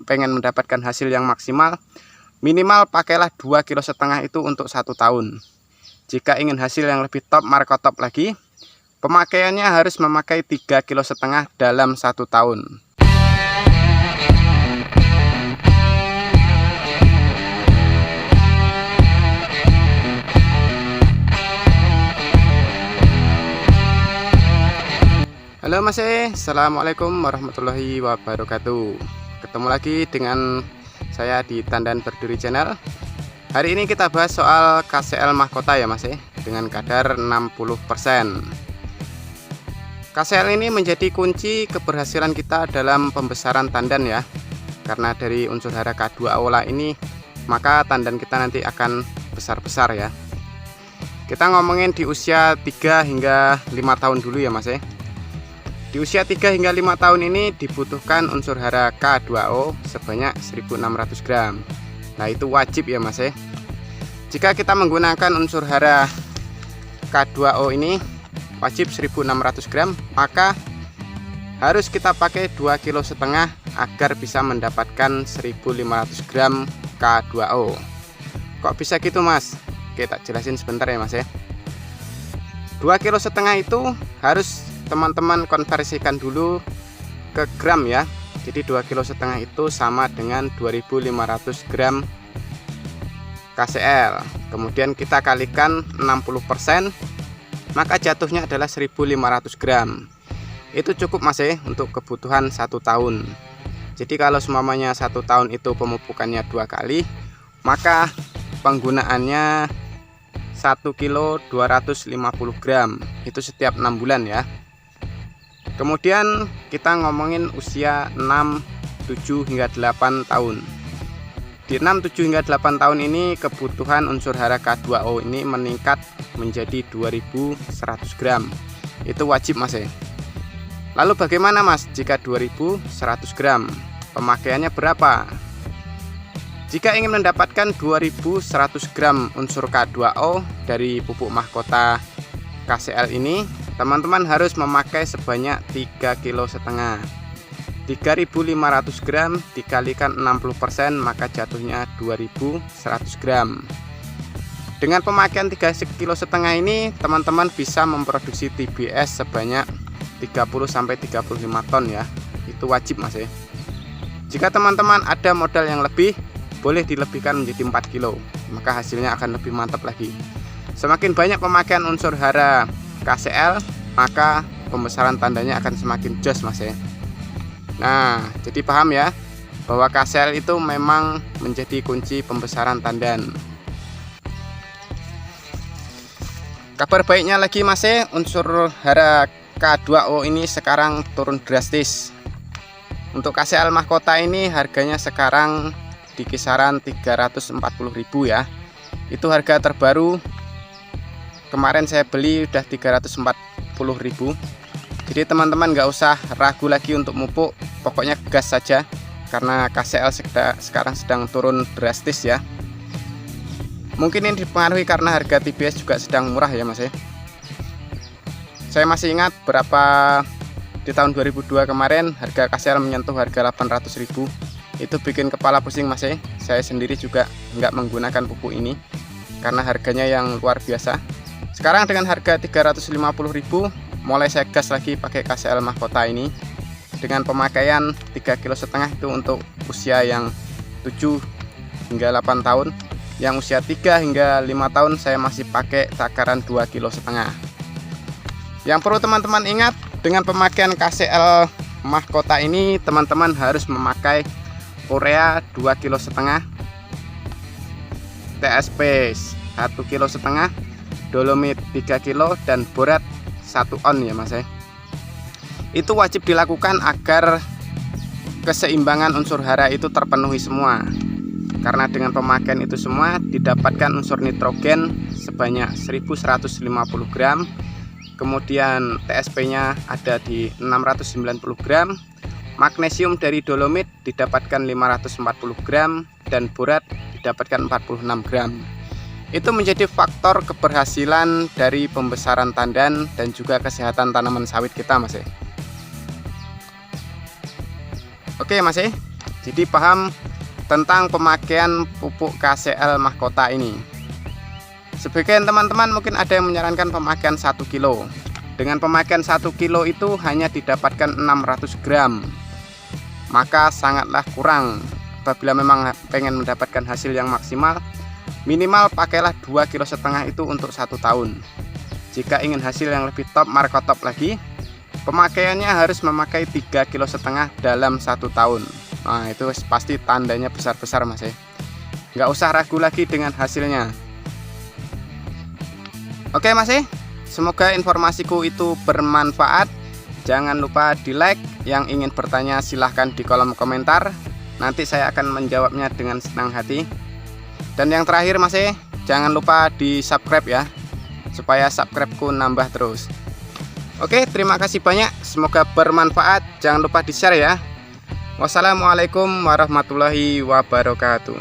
pengen mendapatkan hasil yang maksimal, minimal pakailah 2,5 kg itu untuk 1 tahun. Jika ingin hasil yang lebih top, markotop lagi, pemakaiannya harus memakai 3,5 kg dalam 1 tahun. Halo Mas, Assalamualaikum warahmatullahi wabarakatuh. Ketemu lagi dengan saya di Tandan Berduri Channel. Hari ini kita bahas soal KCL mahkota ya Mas, dengan kadar 60%. KCL ini menjadi kunci keberhasilan kita dalam pembesaran tandan ya. Karena dari unsur hara K2O ini, maka tandan kita nanti akan besar-besar ya. Kita ngomongin di usia 3 hingga 5 tahun dulu ya Mas. Di usia 3 hingga 5 tahun ini dibutuhkan unsur hara K2O sebanyak 1.600 gram. Nah itu wajib ya Mas. Jika kita menggunakan unsur hara K2O ini wajib 1.600 gram, maka harus kita pakai 2,5 kg agar bisa mendapatkan 1.500 gram K2O. Kok bisa gitu Mas? Oke, tak jelasin sebentar ya Mas. 2,5 kg itu harus teman-teman konversikan dulu ke gram ya. Jadi 2,5 kg itu sama dengan 2.500 gram KCL. Kemudian kita kalikan 60%, maka jatuhnya adalah 1.500 gram. Itu cukup Mas untuk kebutuhan 1 tahun. Jadi kalau semuanya 1 tahun itu pemupukannya 2 kali, maka penggunaannya 1 kilo 250 gram itu setiap 6 bulan ya. Kemudian kita ngomongin usia 6, 7 hingga 8 tahun. Di 6, 7 hingga 8 tahun ini kebutuhan unsur hara K2O ini meningkat menjadi 2.100 gram. Itu wajib Mas. Lalu bagaimana Mas jika 2.100 gram? Pemakaiannya berapa? Jika ingin mendapatkan 2.100 gram unsur K2O dari pupuk mahkota KCL ini, teman-teman harus memakai sebanyak 3,5 kg. 3.500 gram dikalikan 60%, maka jatuhnya 2.100 gram. Dengan pemakaian 3,5 kg ini, teman-teman bisa memproduksi TBS sebanyak 30-35 ton ya. Itu wajib Mas. Jika teman-teman ada modal yang lebih, boleh dilebihkan menjadi 4 kg, maka hasilnya akan lebih mantap lagi. Semakin banyak pemakaian unsur hara KCL, maka pembesaran tandanya akan semakin jos Mas. Nah, jadi paham ya bahwa KCL itu memang menjadi kunci pembesaran tandan. Kabar baiknya lagi Mas, unsur hara K2O ini sekarang turun drastis. Untuk KCL mahkota ini harganya sekarang di kisaran 340.000 ya. Itu harga terbaru. Kemarin saya beli udah 340.000. Jadi teman-teman nggak usah ragu lagi untuk mupuk, pokoknya gas saja karena KCL sekarang sedang turun drastis ya. Mungkin ini dipengaruhi karena harga TBS juga sedang murah ya Mas. Saya masih ingat berapa di tahun 2002 kemarin harga KCL menyentuh harga 800.000. Itu bikin kepala pusing Mas. Saya sendiri juga nggak menggunakan pupuk ini karena harganya yang luar biasa. Sekarang dengan harga 350.000, mulai saya gas lagi pakai KCL mahkota ini dengan pemakaian 3,5 kg itu untuk usia yang 7 hingga 8 tahun. Yang usia 3 hingga 5 tahun saya masih pakai takaran 2,5 kg. Yang perlu teman-teman ingat, dengan pemakaian KCL mahkota ini teman-teman harus memakai urea 2,5 kg, TSP 1,5 kg, dolomit 3 kg, dan borat 1 on ya Mas. Itu wajib dilakukan agar keseimbangan unsur hara itu terpenuhi semua. Karena dengan pemakaian itu semua didapatkan unsur nitrogen sebanyak 1.150 gram. Kemudian TSP-nya ada di 690 gram. Magnesium dari dolomit didapatkan 540 gram dan borat didapatkan 46 gram. Itu menjadi faktor keberhasilan dari pembesaran tandan dan juga kesehatan tanaman sawit kita Mas. Oke Mas, Jadi paham tentang pemakaian pupuk KCL Mahkota ini. Sebagian teman-teman mungkin ada yang menyarankan pemakaian 1 kilo. Dengan pemakaian 1 kilo itu hanya didapatkan 600 gram. Maka sangatlah kurang. Apabila memang pengen mendapatkan hasil yang maksimal, minimal pakailah 2,5 kilo itu untuk 1 tahun. Jika ingin hasil yang lebih top, markotop lagi, pemakaiannya harus memakai 3,5 kilo dalam 1 tahun. Nah, itu pasti tandanya besar-besar Mas ya. Nggak usah ragu lagi dengan hasilnya. Oke Mas ya, semoga informasiku itu bermanfaat. Jangan lupa di like. Yang ingin bertanya silahkan di kolom komentar. Nanti saya akan menjawabnya dengan senang hati. Dan yang terakhir Mas ya, jangan lupa di subscribe ya, supaya subscribe-ku nambah terus. Oke, terima kasih banyak. Semoga bermanfaat. Jangan lupa di share ya. Wassalamualaikum warahmatullahi wabarakatuh.